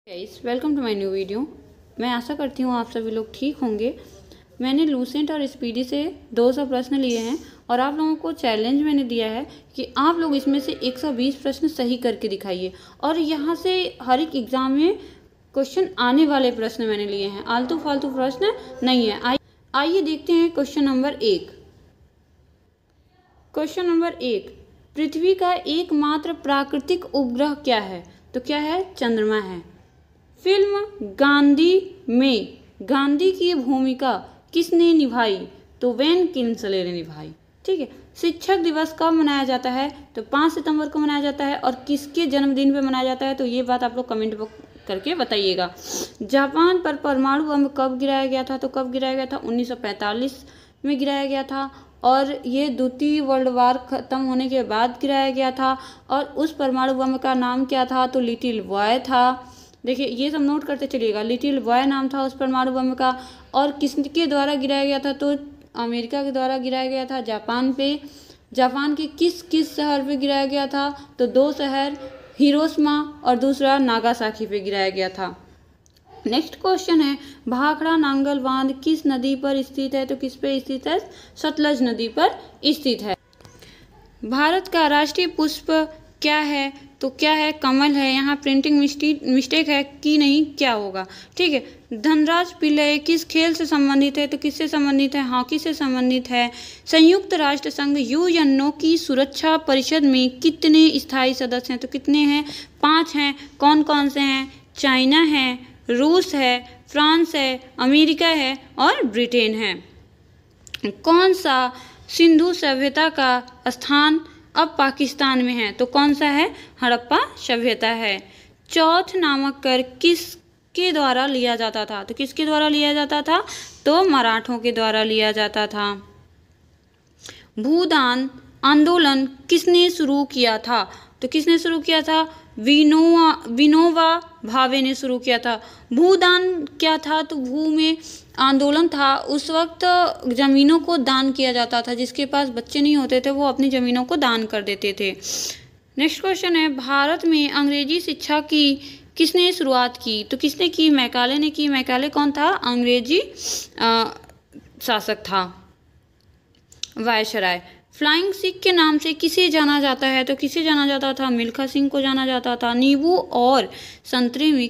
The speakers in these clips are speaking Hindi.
Guys welcome to my new video. मैं आशा करती हूँ आप सभी लोग ठीक होंगे। मैंने लूसेंट और स्पीडी से 200 प्रश्न लिए हैं और आप लोगों को चैलेंज मैंने दिया है कि आप लोग इसमें से 120 प्रश्न सही करके दिखाइए। और यहाँ से हर एक एग्ज़ाम में क्वेश्चन आने वाले प्रश्न मैंने लिए हैं, आलतू फालतू प्रश्न नहीं है। आइए देखते हैं क्वेश्चन नंबर 1। क्वेश्चन नंबर 1, पृथ्वी का एकमात्र प्राकृतिक उपग्रह क्या है? तो क्या है? चंद्रमा है। फिल्म गांधी में गांधी की भूमिका किसने निभाई? तो वेन किंसले ने निभाई। ठीक है। शिक्षक दिवस कब मनाया जाता है? तो 5 सितंबर को मनाया जाता है। और किसके जन्मदिन पे मनाया जाता है? तो ये बात आप लोग कमेंट करके बताइएगा। जापान पर परमाणु बम कब गिराया गया था? तो कब गिराया गया था? 1945 में गिराया गया था। और ये द्वितीय वर्ल्ड वार खत्म होने के बाद गिराया गया था। और उस परमाणु बम का नाम क्या था? तो लिटिल बॉय था। देखिए ये सब नोट करते चलिएगा। लिटिल बॉय नाम था उस परमाणु बम का। और किसके द्वारा गिराया गया था? तो अमेरिका के द्वारा गिराया गया था जापान पे। जापान के किस किस शहर पे गिराया गया था? तो 2 शहर, हिरोशिमा और दूसरा नागासाकी पे गिराया गया था। नेक्स्ट क्वेश्चन है, भाखड़ा नांगल बांध किस नदी पर स्थित है? तो किस पे स्थित है? सतलज नदी पर स्थित है। भारत का राष्ट्रीय पुष्प क्या है? तो क्या है? कमल है। यहाँ प्रिंटिंग मिस्टेक है कि नहीं, क्या होगा? ठीक है। धनराज पिल्लई किस खेल से संबंधित है? तो किससे संबंधित है? हॉकी से संबंधित है। संयुक्त राष्ट्र संघ यूएनओ की सुरक्षा परिषद में कितने स्थायी सदस्य हैं? तो कितने हैं? 5 हैं। कौन कौन से हैं? चाइना है, रूस है, फ्रांस है, अमेरिका है और ब्रिटेन है। कौन सा सिंधु सभ्यता का स्थान अब पाकिस्तान में है? तो कौन सा है? हड़प्पा सभ्यता है। चौथ नामक कर किसके द्वारा लिया जाता था? तो किसके द्वारा लिया जाता था? तो मराठों के द्वारा लिया जाता था। भूदान आंदोलन किसने शुरू किया था? तो किसने शुरू किया था? विनोबा भावे ने शुरू किया था। भूदान क्या था? तो भू में आंदोलन था। उस वक्त ज़मीनों को दान किया जाता था। जिसके पास बच्चे नहीं होते थे वो अपनी ज़मीनों को दान कर देते थे। नेक्स्ट क्वेश्चन है, भारत में अंग्रेजी शिक्षा की किसने शुरुआत की? तो किसने की? मैकाले ने की। मैकाले कौन था? अंग्रेजी शासक था, वायसराय। फ्लाइंग सिख के नाम से किसे जाना जाता है? तो किसे जाना जाता था? मिल्खा सिंह को जाना जाता था। नींबू और संतरे में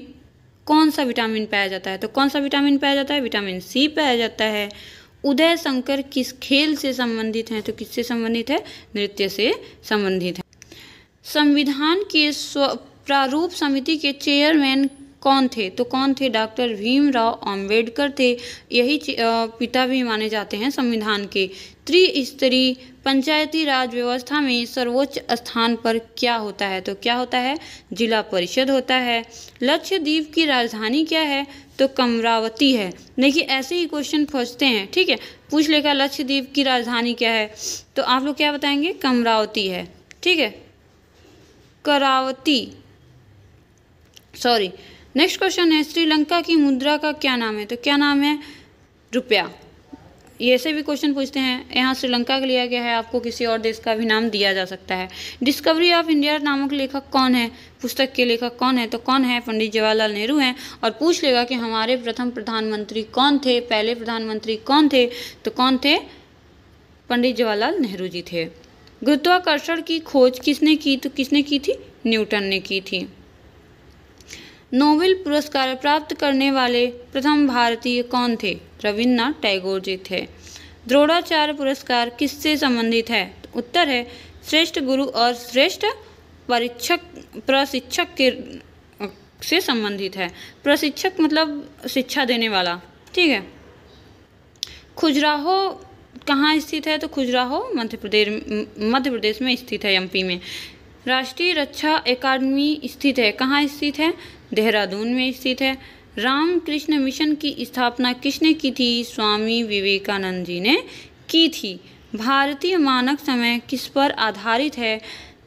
कौन सा विटामिन पाया जाता है? तो कौन सा विटामिन पाया जाता है? विटामिन सी पाया जाता है। उदय शंकर किस खेल से संबंधित हैं? तो किससे संबंधित है? नृत्य से संबंधित है। संविधान के प्रारूप समिति के चेयरमैन कौन थे? तो कौन थे? डॉक्टर भीमराव अंबेडकर थे। यही पिता भी माने जाते हैं संविधान के। त्रिस्तरीय पंचायती राज व्यवस्था में सर्वोच्च स्थान पर क्या होता है? तो क्या होता है? जिला परिषद होता है। लक्षद्वीप की राजधानी क्या है? तो कमरावती है। देखिए ऐसे ही क्वेश्चन पूछते हैं। ठीक है, पूछ लेगा लक्षद्वीप की राजधानी क्या है, तो आप लोग क्या बताएंगे? कमरावती है। ठीक है, करावती, सॉरी। नेक्स्ट क्वेश्चन है, श्रीलंका की मुद्रा का क्या नाम है? तो क्या नाम है? रुपया। ये से भी क्वेश्चन पूछते हैं। यहाँ श्रीलंका का लिया गया है, आपको किसी और देश का भी नाम दिया जा सकता है। डिस्कवरी ऑफ इंडिया नामक लेखक कौन है? पुस्तक के लेखक कौन है? तो कौन है? पंडित जवाहरलाल नेहरू हैं। और पूछ लेगा कि हमारे प्रथम प्रधानमंत्री कौन थे? पहले प्रधानमंत्री कौन थे? तो कौन थे? पंडित जवाहरलाल नेहरू जी थे। गुरुत्वाकर्षण की खोज किसने की? तो किसने की थी? न्यूटन ने की थी। नोबेल पुरस्कार प्राप्त करने वाले प्रथम भारतीय कौन थे? रविन्द्रनाथ टैगोर जी थे। द्रोणाचार्य पुरस्कार किससे संबंधित है? तो उत्तर है श्रेष्ठ गुरु और श्रेष्ठ प्रशिक्षक के से संबंधित है। प्रशिक्षक मतलब शिक्षा देने वाला। ठीक है। खजुराहो कहाँ स्थित है? तो खजुराहो मध्य प्रदेश में स्थित है, एमपी में। राष्ट्रीय रक्षा अकादमी स्थित है, कहाँ स्थित है? देहरादून में स्थित है। रामकृष्ण मिशन की स्थापना किसने की थी? स्वामी विवेकानंद जी ने की थी। भारतीय मानक समय किस पर आधारित है?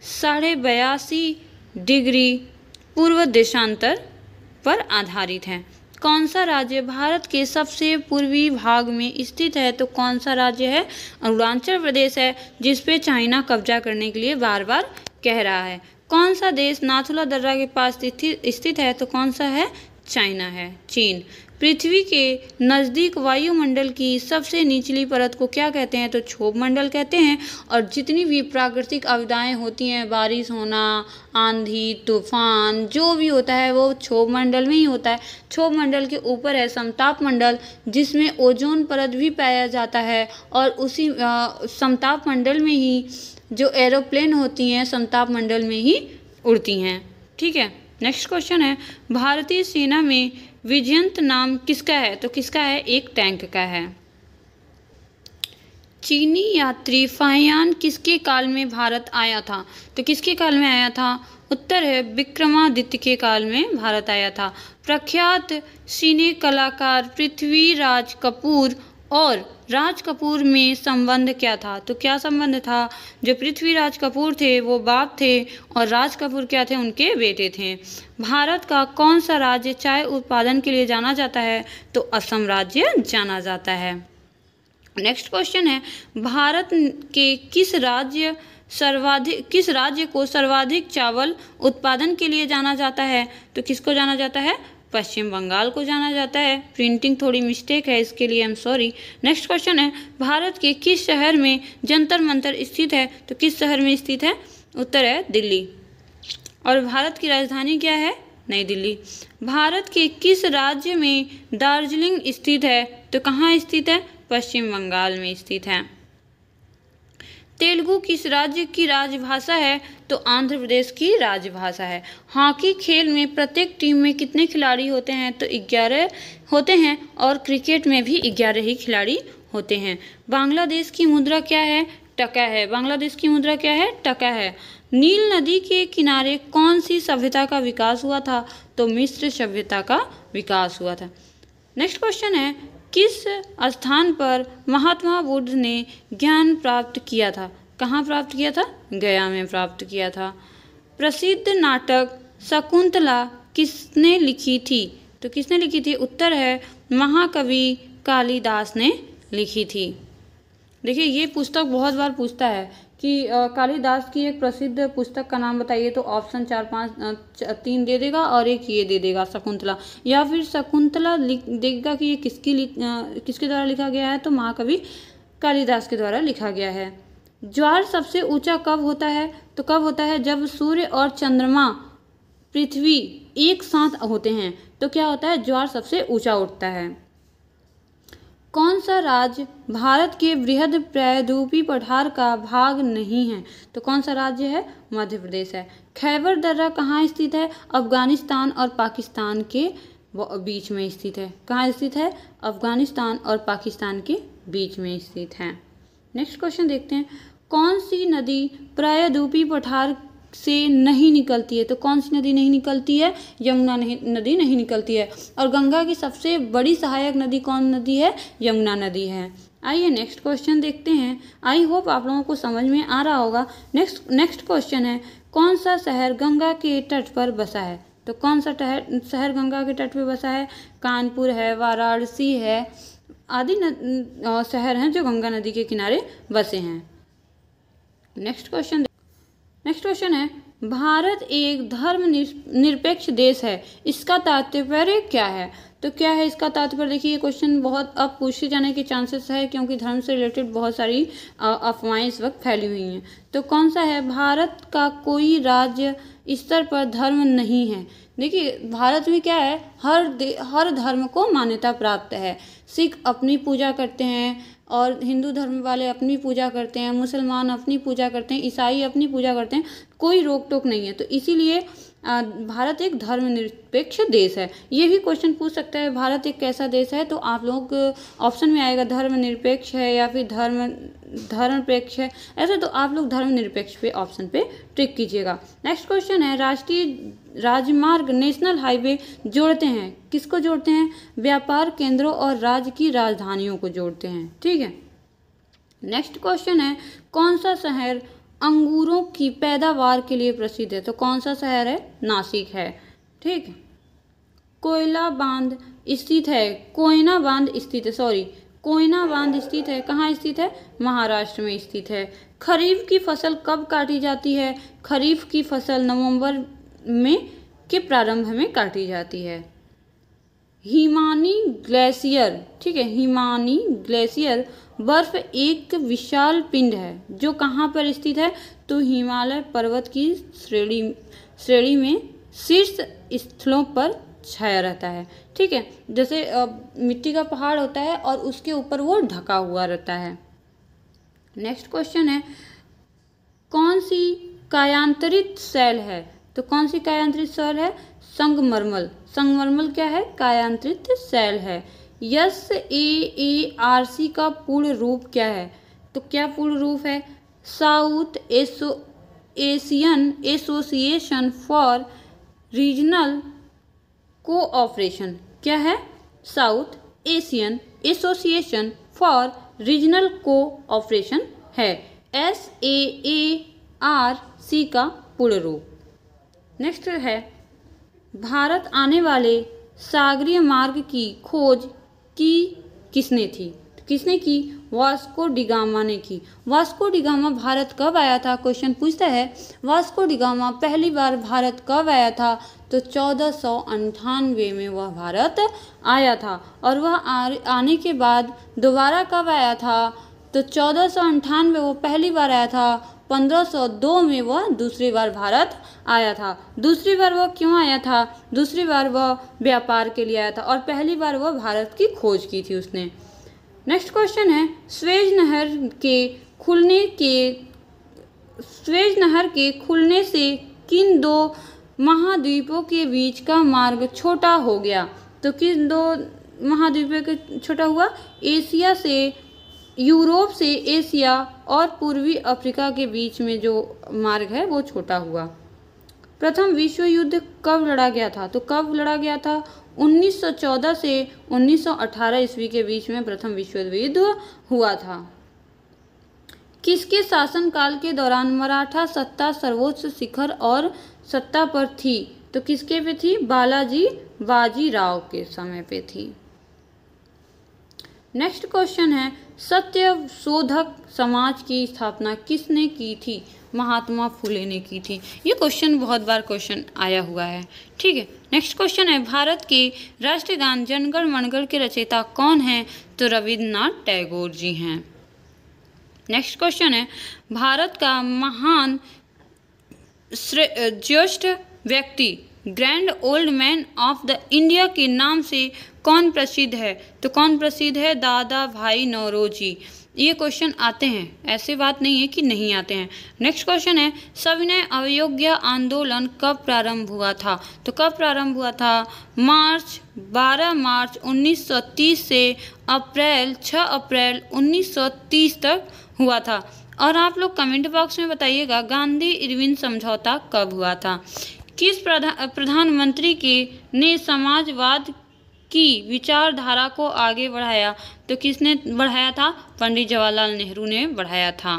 82.5 डिग्री पूर्व देशांतर पर आधारित है। कौन सा राज्य भारत के सबसे पूर्वी भाग में स्थित है? तो कौन सा राज्य है? अरुणाचल प्रदेश है, जिस पे चाइना कब्जा करने के लिए बार बार कह रहा है। कौन सा देश नाथुला दर्रा के पास स्थित है? तो कौन सा है? चाइना है, चीन। पृथ्वी के नज़दीक वायुमंडल की सबसे निचली परत को क्या कहते हैं? तो क्षोभ मंडल कहते हैं। और जितनी भी प्राकृतिक आपदाएं होती हैं, बारिश होना, आंधी, तूफान, जो भी होता है वो क्षोभ मंडल में ही होता है। क्षोभ मंडल के ऊपर है समताप मंडल, जिसमें ओजोन परत भी पाया जाता है। और उसी समताप मंडल में ही जो एरोप्लेन होती हैं समताप मंडल में ही उड़ती हैं। ठीक है, नेक्स्ट क्वेश्चन है, भारतीय सेना में विजयंत नाम किसका है? तो किसका है? एक टैंक का है। चीनी यात्री फाहियान किसके काल में भारत आया था? तो किसके काल में आया था? उत्तर है विक्रमादित्य के काल में भारत आया था। प्रख्यात सिने कलाकार पृथ्वीराज कपूर और राज कपूर में संबंध क्या था? तो क्या संबंध था? जो पृथ्वीराज कपूर थे वो बाप थे और राज कपूर क्या थे? उनके बेटे थे। भारत का कौन सा राज्य चाय उत्पादन के लिए जाना जाता है? तो असम राज्य जाना जाता है। नेक्स्ट क्वेश्चन है, भारत के किस राज्य को सर्वाधिक चावल उत्पादन के लिए जाना जाता है? तो किसको जाना जाता है? पश्चिम बंगाल को जाना जाता है। प्रिंटिंग थोड़ी मिस्टेक है, इसके लिए I am sorry. Next question है, भारत के किस शहर में जंतर मंतर स्थित है? तो किस शहर में स्थित है? उत्तर है दिल्ली। और भारत की राजधानी क्या है? नई दिल्ली। भारत के किस राज्य में दार्जिलिंग स्थित है? तो कहाँ स्थित है? पश्चिम बंगाल में स्थित है। तेलुगु किस राज्य की राजभाषा है? तो आंध्र प्रदेश की राजभाषा है। हॉकी खेल में प्रत्येक टीम में कितने खिलाड़ी होते हैं? तो 11 होते हैं। और क्रिकेट में भी 11 ही खिलाड़ी होते हैं। बांग्लादेश की मुद्रा क्या है? टका है। बांग्लादेश की मुद्रा क्या है? टका है। नील नदी के किनारे कौन सी सभ्यता का विकास हुआ था? तो मिस्र सभ्यता का विकास हुआ था। नेक्स्ट क्वेश्चन है, किस स्थान पर महात्मा बुद्ध ने ज्ञान प्राप्त किया था? कहाँ प्राप्त किया था? गया में प्राप्त किया था। प्रसिद्ध नाटक शकुंतला किसने लिखी थी? तो किसने लिखी थी? उत्तर है महाकवि कालिदास ने लिखी थी। देखिए, ये पुस्तक बहुत बार पूछता है कि कालिदास की एक प्रसिद्ध पुस्तक का नाम बताइए, तो ऑप्शन 4, 5, 3 दे देगा और एक ये दे देगा शकुंतला, या फिर शकुंतला देगा कि ये किसके द्वारा लिखा गया है? तो महाकवि कालिदास के द्वारा लिखा गया है। ज्वार सबसे ऊंचा कब होता है? तो कब होता है? जब सूर्य और चंद्रमा पृथ्वी एक साथ होते हैं तो क्या होता है? ज्वार सबसे ऊंचा उठता है। कौन सा राज्य भारत के बृहद प्रायद्वीपीय पठार का भाग नहीं है? तो कौन सा राज्य है? मध्य प्रदेश है। खैबर दर्रा कहाँ स्थित है? अफगानिस्तान और पाकिस्तान के बीच में स्थित है। कहाँ स्थित है? अफगानिस्तान और पाकिस्तान के बीच में स्थित है। नेक्स्ट क्वेश्चन देखते हैं, कौन सी नदी प्रायद्वीपीय पठार से नहीं निकलती है? तो कौन सी नदी नहीं निकलती है? यमुना नदी नहीं निकलती है। और गंगा की सबसे बड़ी सहायक नदी कौन नदी है? यमुना नदी है। आइए नेक्स्ट क्वेश्चन देखते हैं। आई होप आप लोगों को समझ में आ रहा होगा। नेक्स्ट क्वेश्चन है, कौन सा शहर गंगा के तट पर बसा है? तो कौन सा शहर गंगा के तट पर बसा है? कानपुर है, वाराणसी है, आदि शहर हैं जो गंगा नदी के किनारे बसे हैं। नेक्स्ट क्वेश्चन है, भारत एक धर्मनिरपेक्ष देश है, इसका तात्पर्य क्या है? तो क्या है इसका तात्पर्य? देखिए, ये क्वेश्चन बहुत अब पूछे जाने के चांसेस है, क्योंकि धर्म से रिलेटेड बहुत सारी अफवाहें इस वक्त फैली हुई हैं। तो कौन सा है? भारत का कोई राज्य स्तर पर धर्म नहीं है। देखिए, भारत में क्या है, हर धर्म को मान्यता प्राप्त है। सिख अपनी पूजा करते हैं और हिंदू धर्म वाले अपनी पूजा करते हैं, मुसलमान अपनी पूजा करते हैं, ईसाई अपनी पूजा करते हैं, कोई रोक टोक नहीं है। तो इसीलिए भारत एक धर्मनिरपेक्ष देश है। ये भी क्वेश्चन पूछ सकता है, भारत एक कैसा देश है? तो आप लोग ऑप्शन में आएगा धर्मनिरपेक्ष है या फिर धर्मनिरपेक्ष है, ऐसे तो आप लोग धर्मनिरपेक्ष पे ऑप्शन पे टिक कीजिएगा। नेक्स्ट क्वेश्चन है, राष्ट्रीय राजमार्ग नेशनल हाईवे जोड़ते हैं, किसको जोड़ते हैं? व्यापार केंद्रों और राज्य की राजधानियों को जोड़ते हैं। ठीक है। नेक्स्ट क्वेश्चन है, कौन सा शहर अंगूरों की पैदावार के लिए प्रसिद्ध है? तो कौन सा शहर है? नासिक है। ठीक है। कोयना बांध स्थित है, कोयना बांध स्थित है? कहाँ स्थित है? महाराष्ट्र में स्थित है। खरीफ की फसल कब काटी जाती है? खरीफ की फसल नवंबर में के प्रारंभ में काटी जाती है। हिमानी ग्लेशियर, ठीक है, हिमानी ग्लेशियर बर्फ एक विशाल पिंड है जो कहाँ पर स्थित है? तो हिमालय पर्वत की श्रेणी में शीर्ष स्थलों पर छाया रहता है। ठीक है, जैसे मिट्टी का पहाड़ होता है और उसके ऊपर वो ढका हुआ रहता है। नेक्स्ट क्वेश्चन है, कौन सी कायांतरित शैल है? तो कौन सी कायांतरित शैल है? संगमरमर। संगमरमर क्या है? कायांतरित शैल है। SAARC का पूर्ण रूप क्या है? तो क्या पूर्ण रूप है? South Asian association for regional cooperation. क्या है? South Asian association for regional cooperation है। SAARC का पूर्ण रूप। नेक्स्ट है, भारत आने वाले सागरीय मार्ग की खोज की किसने थी? किसने की? वास्को डिगामा ने की। वास्को डिगामा भारत कब आया था? क्वेश्चन पूछता है वास्को डिगामा पहली बार भारत कब आया था? तो 1498 में वह भारत आया था। और वह आने के बाद दोबारा कब आया था? तो 1498 वो पहली बार आया था। 1502 में वह दूसरी बार भारत आया था। दूसरी बार वह क्यों आया था? दूसरी बार वह व्यापार के लिए आया था और पहली बार वह भारत की खोज की थी उसने। नेक्स्ट क्वेश्चन है, स्वेज नहर के खुलने से किन दो महाद्वीपों के बीच का मार्ग छोटा हो गया? तो किन दो महाद्वीपों के छोटा हुआ? एशिया से यूरोप से एशिया और पूर्वी अफ्रीका के बीच में जो मार्ग है वो छोटा हुआ। प्रथम विश्व युद्ध कब लड़ा गया था? तो कब लड़ा गया था? 1914 से 1918 ईस्वी के बीच में प्रथम विश्व युद्ध हुआ था। किसके शासनकाल के दौरान मराठा सत्ता सर्वोच्च शिखर और सत्ता पर थी? तो किसके पे थी? बाजीराव के समय पे थी। नेक्स्ट क्वेश्चन है, सत्यशोधक समाज की स्थापना किसने की थी? महात्मा फुले ने की थी। ये क्वेश्चन बहुत बार क्वेश्चन आया हुआ है। ठीक है, नेक्स्ट क्वेश्चन है, भारत के राष्ट्रीय गान जनगण मनगढ़ के रचयिता कौन हैं? तो रविन्द्रनाथ टैगोर जी हैं। नेक्स्ट क्वेश्चन है, भारत का महान ज्येष्ठ व्यक्ति grand old man of the India के नाम से कौन प्रसिद्ध है? तो कौन प्रसिद्ध है? दादा भाई नौरोजी। ये क्वेश्चन आते हैं, ऐसे बात नहीं है कि नहीं आते हैं। नेक्स्ट क्वेश्चन है, सविनय अवज्ञा आंदोलन कब प्रारंभ हुआ था? तो कब प्रारंभ हुआ था? 12 मार्च 1930 से 6 अप्रैल 1930 तक हुआ था। और आप लोग कमेंट बॉक्स में बताइएगा गांधी इरविन समझौता कब हुआ था? किस प्रधानमंत्री ने समाजवाद की विचारधारा को आगे बढ़ाया? तो किसने बढ़ाया था? पंडित जवाहरलाल नेहरू ने बढ़ाया था।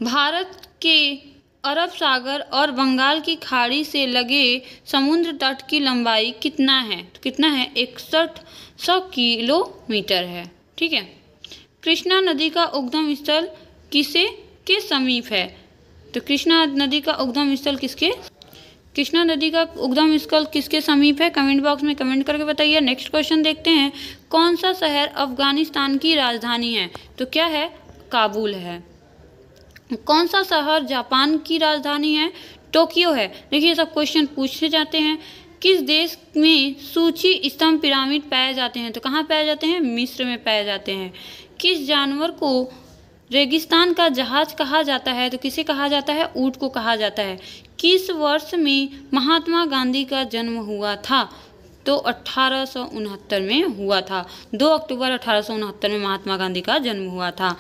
भारत के अरब सागर और बंगाल की खाड़ी से लगे समुद्र तट की लंबाई कितना है? तो कितना है? 6100 किलोमीटर है। ठीक है, कृष्णा नदी का उद्गम स्थल के समीप है? तो कृष्णा नदी का उद्गम स्थल किसके समीप है? कमेंट बॉक्स में कमेंट करके बताइए। नेक्स्ट क्वेश्चन देखते हैं, कौन सा शहर अफगानिस्तान की राजधानी है? तो क्या है? काबुल है। कौन सा शहर जापान की राजधानी है? टोक्यो है। देखिए सब क्वेश्चन पूछे जाते हैं। किस देश में सूची स्तंभ पिरामिड पाए जाते हैं? तो कहाँ पाए जाते हैं? मिस्र में पाए जाते हैं। किस जानवर को रेगिस्तान का जहाज कहा जाता है? तो किसे कहा जाता है? ऊंट को कहा जाता है। किस वर्ष में महात्मा गांधी का जन्म हुआ था? तो 1869 में हुआ था। 2 अक्टूबर 1869 में महात्मा गांधी का जन्म हुआ था।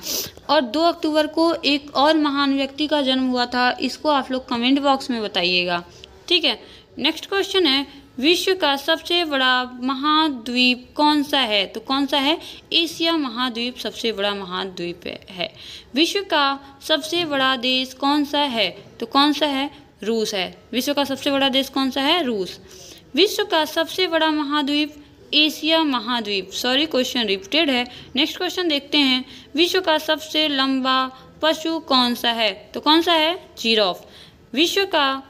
और 2 अक्टूबर को एक और महान व्यक्ति का जन्म हुआ था, इसको आप लोग कमेंट बॉक्स में बताइएगा। ठीक है, नेक्स्ट क्वेश्चन है, विश्व का सबसे बड़ा महाद्वीप कौन सा है? तो कौन सा है? एशिया महाद्वीप सबसे बड़ा महाद्वीप है। विश्व का सबसे बड़ा देश कौन सा है? तो कौन सा है? रूस है। विश्व का सबसे बड़ा देश कौन सा है? रूस। विश्व का सबसे बड़ा महाद्वीप एशिया महाद्वीप। सॉरी, क्वेश्चन रिपीटेड है। नेक्स्ट क्वेश्चन देखते हैं। विश्व का सबसे लंबा पशु कौन सा है? तो कौन सा है? जिराफ। विश्व का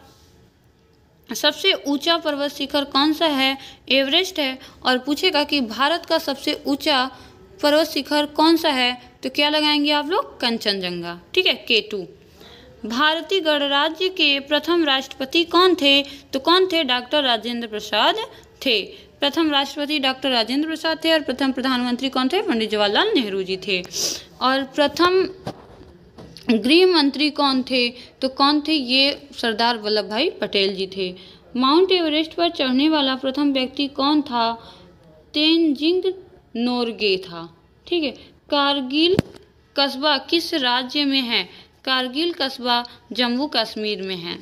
सबसे ऊंचा पर्वत शिखर कौन सा है? एवरेस्ट है। और पूछेगा कि भारत का सबसे ऊंचा पर्वत शिखर कौन सा है? तो क्या लगाएंगे आप लोग? कंचनजंगा। ठीक है, K2। भारतीय गणराज्य के प्रथम राष्ट्रपति कौन थे? तो कौन थे? डॉक्टर राजेंद्र प्रसाद थे। प्रथम राष्ट्रपति डॉक्टर राजेंद्र प्रसाद थे। और प्रथम प्रधानमंत्री कौन थे? पंडित जवाहरलाल नेहरू जी थे। और प्रथम गृह मंत्री कौन थे? तो कौन थे? ये सरदार वल्लभ भाई पटेल जी थे। माउंट एवरेस्ट पर चढ़ने वाला प्रथम व्यक्ति कौन था? तेनजिंग नोरगे था। ठीक है। कारगिल कस्बा किस राज्य में है? कारगिल कस्बा जम्मू कश्मीर में है।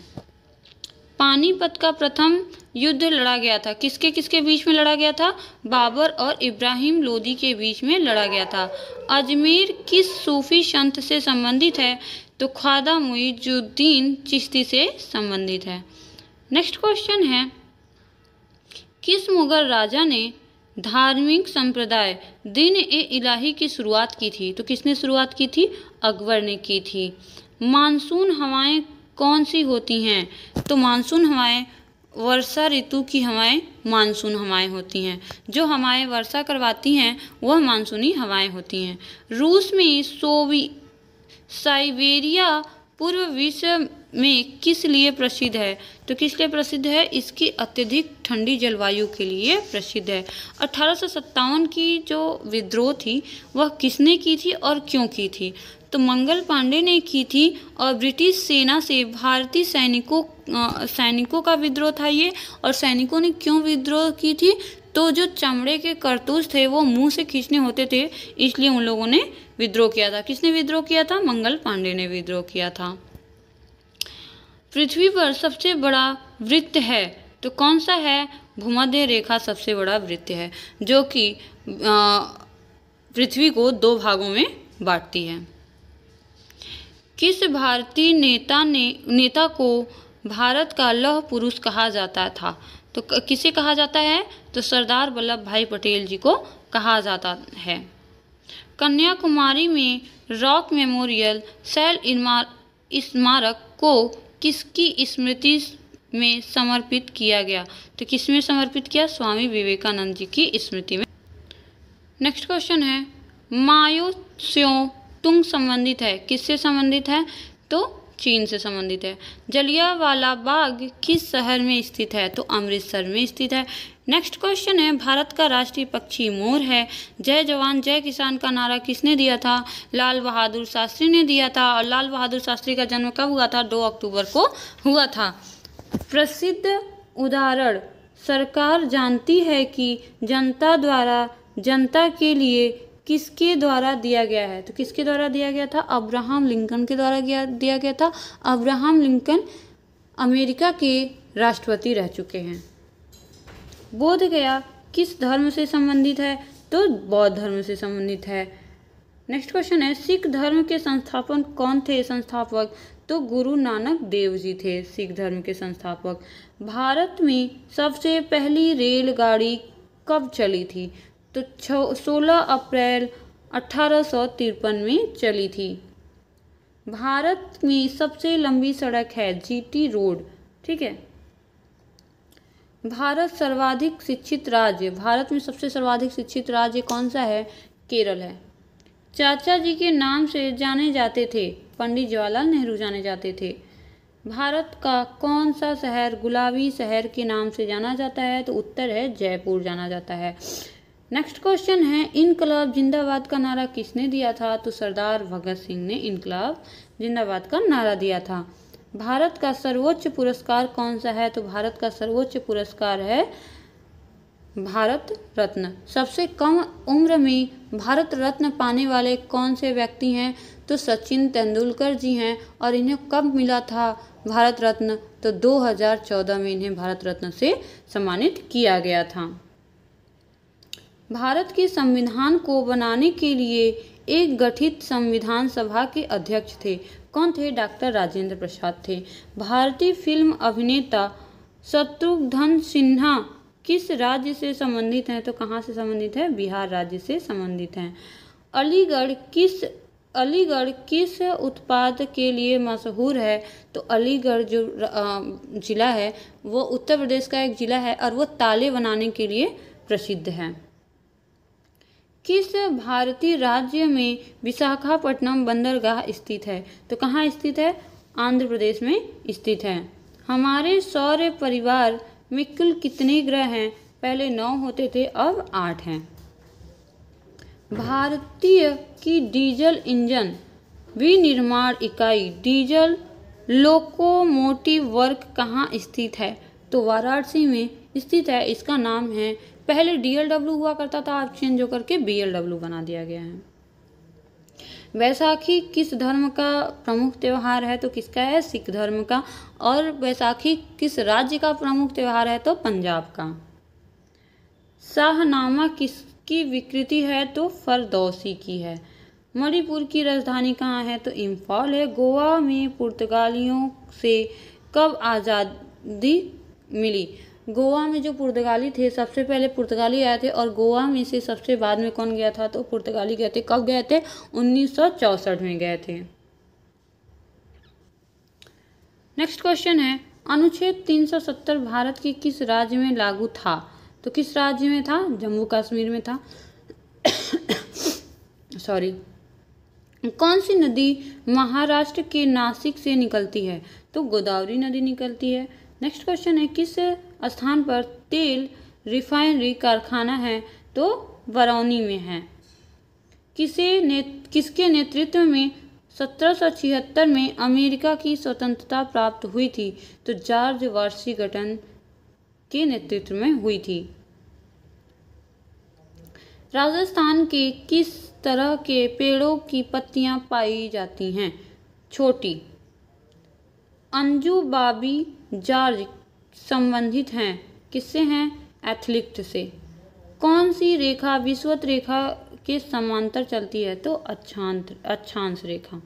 पानीपत का प्रथम युद्ध लड़ा गया था, किसके किसके बीच में लड़ा गया था? बाबर और इब्राहिम लोदी के बीच में लड़ा गया था। अजमेर किस सूफी संत से संबंधित है? तो ख्वाजा मुइजुद्दीन चिश्ती से संबंधित है। नेक्स्ट क्वेश्चन है, किस मुगल राजा ने धार्मिक संप्रदाय दिन ए इलाही की शुरुआत की थी? तो किसने शुरुआत की थी? अकबर ने की थी। मानसून हवाएं कौन सी होती हैं? तो मानसून हवाएं वर्षा ऋतु की हवाएं मानसून हवाएं होती हैं। जो हवाएं वर्षा करवाती हैं वह मानसूनी हवाएं होती हैं। रूस में साइबेरिया पूर्व विश्व में किस लिए प्रसिद्ध है? तो किस लिए प्रसिद्ध है? इसकी अत्यधिक ठंडी जलवायु के लिए प्रसिद्ध है। 1857 की जो विद्रोह थी वह किसने की थी और क्यों की थी? तो मंगल पांडे ने की थी। और ब्रिटिश सेना से भारतीय सैनिकों का विद्रोह था ये। और सैनिकों ने क्यों विद्रोह की थी? तो जो चमड़े के कारतूस थे वो मुंह से खींचने होते थे, इसलिए उन लोगों ने विद्रोह किया था। किसने विद्रोह किया था? मंगल पांडे ने विद्रोह किया था। पृथ्वी पर सबसे बड़ा वृत्त है तो कौन सा है? भूमध्य रेखा सबसे बड़ा वृत्त है, जो कि पृथ्वी को 2 भागों में बांटती है। किस भारतीय नेता को भारत का लौह पुरुष कहा जाता था? तो किसे कहा जाता है? तो सरदार वल्लभ भाई पटेल जी को कहा जाता है। कन्याकुमारी में रॉक मेमोरियल शैल स्मारक को किसकी स्मृति में समर्पित किया गया? तो किसमें समर्पित किया? स्वामी विवेकानंद जी की स्मृति में। नेक्स्ट क्वेश्चन है, माओ त्से तुंग संबंधित है, किससे संबंधित है? तो चीन से संबंधित है। जलियांवाला बाग किस शहर में स्थित है? तो अमृतसर में स्थित है। नेक्स्ट क्वेश्चन है, भारत का राष्ट्रीय पक्षी मोर है। जय जवान जय किसान का नारा किसने दिया था? लाल बहादुर शास्त्री ने दिया था। और लाल बहादुर शास्त्री का जन्म कब हुआ था? 2 अक्टूबर को हुआ था। प्रसिद्ध उदाहरण, सरकार जानती है कि जनता द्वारा जनता के लिए किसके द्वारा दिया गया है? तो किसके द्वारा दिया गया था? अब्राहम लिंकन के द्वारा दिया गया था। अब्राहम लिंकन अमेरिका के राष्ट्रपति रह चुके हैं। बोध गया किस धर्म से संबंधित है? तो बौद्ध धर्म से संबंधित है। नेक्स्ट क्वेश्चन है, सिख धर्म के संस्थापक कौन थे? संस्थापक तो गुरु नानक देव जी थे सिख धर्म के संस्थापक। भारत में सबसे पहली रेलगाड़ी कब चली थी? तो 16 अप्रैल 1853 में चली थी। भारत में सबसे लंबी सड़क है जीटी रोड। ठीक है। भारत में सबसे सर्वाधिक शिक्षित राज्य कौन सा है? केरल है। चाचा जी के नाम से जाने जाते थे? पंडित जवाहरलाल नेहरू जाने जाते थे। भारत का कौन सा शहर गुलाबी शहर के नाम से जाना जाता है? तो उत्तर है जयपुर जाना जाता है। नेक्स्ट क्वेश्चन है, इनकलाब जिंदाबाद का नारा किसने दिया था? तो सरदार भगत सिंह ने इनकलाब जिंदाबाद का नारा दिया था। भारत का सर्वोच्च पुरस्कार कौन सा है? तो भारत का सर्वोच्च पुरस्कार है भारत रत्न। सबसे कम उम्र में भारत रत्न पाने वाले कौन से व्यक्ति हैं? तो सचिन तेंदुलकर जी हैं। और इन्हें कब मिला था भारत रत्न? तो 2014 में इन्हें भारत रत्न से सम्मानित किया गया था। भारत के संविधान को बनाने के लिए एक गठित संविधान सभा के अध्यक्ष थे। कौन थे? डॉक्टर राजेंद्र प्रसाद थे। भारतीय फिल्म अभिनेता शत्रुघ्न सिन्हा किस राज्य से संबंधित हैं? तो कहाँ से संबंधित है? बिहार राज्य से संबंधित हैं। अलीगढ़ किस उत्पाद के लिए मशहूर है? तो अलीगढ़ जो जिला है वो उत्तर प्रदेश का एक जिला है और वो ताले बनाने के लिए प्रसिद्ध है। किस भारतीय राज्य में विशाखापट्टनम बंदरगाह स्थित है? तो कहाँ स्थित है? आंध्र प्रदेश में स्थित है। हमारे सौर परिवार में कुल कितने ग्रह हैं? पहले 9 होते थे, अब 8 हैं। भारतीय की डीजल इंजन विनिर्माण इकाई डीजल लोकोमोटिव वर्क कहाँ स्थित है? तो वाराणसी में स्थित है। इसका नाम है, पहले DLW हुआ करता था, अब चेंज होकर के BLW बना दिया गया है। वैसाखी किस धर्म का प्रमुख त्यौहार है? तो किसका है? सिख धर्म का। और वैसाखी किस राज्य का प्रमुख त्यौहार है? तो पंजाब का। शाहनामा किसकी विकृति है? तो फरदौसी की है। मणिपुर की राजधानी कहाँ है? तो इम्फाल है। गोवा में पुर्तगालियों से कब आज़ादी मिली? गोवा में जो पुर्तगाली थे, सबसे पहले पुर्तगाली आए थे और गोवा में से सबसे बाद में कौन गया था? तो पुर्तगाली गए थे। कब गए थे? 1964 में गए थे। नेक्स्ट क्वेश्चन है, अनुच्छेद 370 भारत के किस राज्य में लागू था? तो किस राज्य में था? जम्मू कश्मीर में था। सॉरी। कौन सी नदी महाराष्ट्र के नासिक से निकलती है? तो गोदावरी नदी निकलती है। नेक्स्ट क्वेश्चन है, किस स्थान पर तेल रिफाइनरी कारखाना है? तो बरौनी में है। किसके नेतृत्व में 1776 में अमेरिका की स्वतंत्रता प्राप्त हुई थी? तो जॉर्ज वाशिंगटन के नेतृत्व में हुई थी। राजस्थान के किस तरह के पेड़ों की पत्तियां पाई जाती हैं? छोटी। अंजू बाबी जॉर्ज संबंधित हैं, किससे हैं? एथलीट से। कौन सी रेखा विषुवत रेखा के समांतर चलती है? तो अक्षांश रेखा।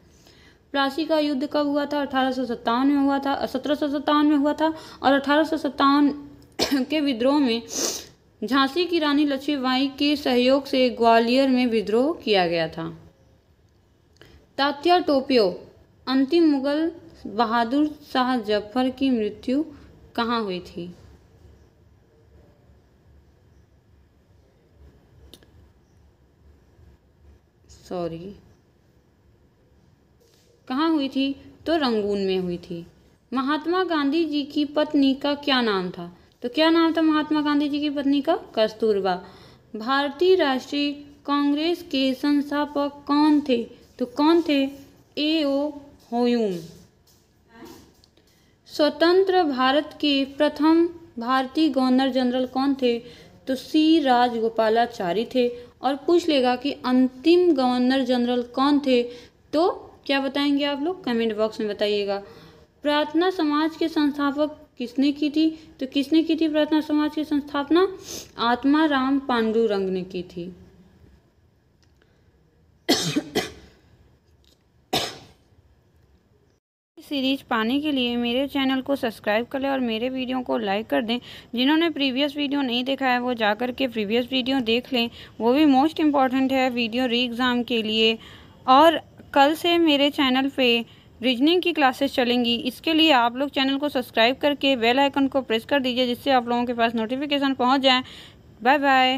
प्लासी का युद्ध कब हुआ था? 1857 में हुआ था, 1757 में हुआ था। और 1857 के विद्रोह में झांसी की रानी लक्ष्मीबाई के सहयोग से ग्वालियर में विद्रोह किया गया था। तात्या टोप्यो अंतिम मुगल बहादुर शाह जफर की मृत्यु कहाँ हुई थी? कहाँ हुई थी? तो रंगून में हुई थी। महात्मा गांधी जी की पत्नी का क्या नाम था? तो क्या नाम था महात्मा गांधी जी की पत्नी का? कस्तूरबा। भारतीय राष्ट्रीय कांग्रेस के संस्थापक कौन थे? तो कौन थे? A.O. ह्यूम। स्वतंत्र भारत के प्रथम भारतीय गवर्नर जनरल कौन थे? तो C. राजगोपालाचारी थे। और पूछ लेगा कि अंतिम गवर्नर जनरल कौन थे, तो क्या बताएंगे आप लोग? कमेंट बॉक्स में बताइएगा। प्रार्थना समाज के संस्थापक किसने की थी? तो किसने की थी प्रार्थना समाज की संस्थापना? आत्माराम पांडुरंग ने की थी। सीरीज पाने के लिए मेरे चैनल को सब्सक्राइब कर लें और मेरे वीडियो को लाइक कर दें। जिन्होंने प्रीवियस वीडियो नहीं देखा है वो जाकर के प्रीवियस वीडियो देख लें, वो भी मोस्ट इम्पॉर्टेंट है वीडियो री एग्ज़ाम के लिए। और कल से मेरे चैनल पे रीजनिंग की क्लासेस चलेंगी, इसके लिए आप लोग चैनल को सब्सक्राइब करके बेल आइकन को प्रेस कर दीजिए, जिससे आप लोगों के पास नोटिफिकेशन पहुँच जाए। Bye bye.